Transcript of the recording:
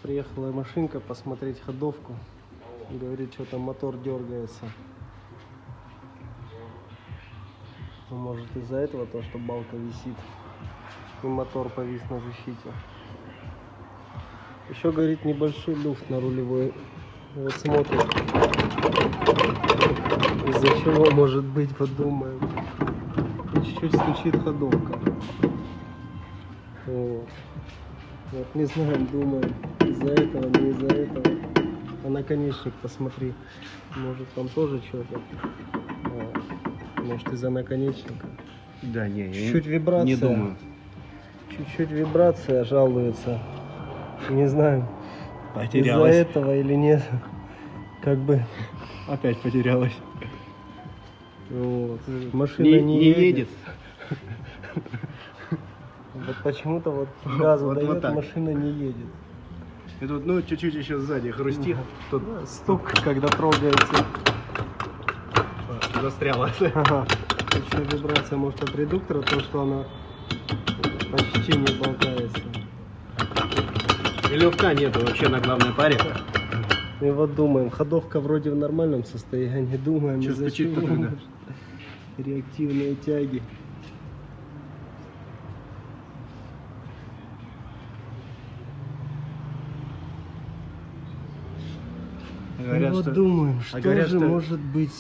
Приехала машинка посмотреть ходовку. Говорит, что там мотор дергается. Ну, может из-за этого то, что балка висит и мотор повис на защите. Еще, говорит, небольшой люфт на рулевой. Вот смотрит. Из-за чего может быть, подумаем. И чуть-чуть стучит ходовка. Вот. Вот не знаем, думаем, из-за этого, не из-за этого. А наконечник посмотри. Может там тоже что-то. Может из-за наконечника. Да, не, Чуть-чуть вибрация. не думаю. Чуть-чуть вибрация жалуется. Не знаю, из-за Потерялась. этого или нет. Как бы. Опять потерялась. Вот. Машина не едет. Вот почему-то вот газу Вот дает, так. машина не едет. И тут, ну, чуть-чуть еще сзади хрустит. Тут Стук, когда трогается. застряла. Ага. Еще вибрация может от редуктора, то что она почти не болтается. И люфта нету вообще на главной паре. И вот думаем, ходовка вроде в нормальном состоянии, думаем, Чё из-за стучит-то чего тогда? может. Реактивные тяги. Говорят, И вот что... думаем, что говорят, же что- может быть.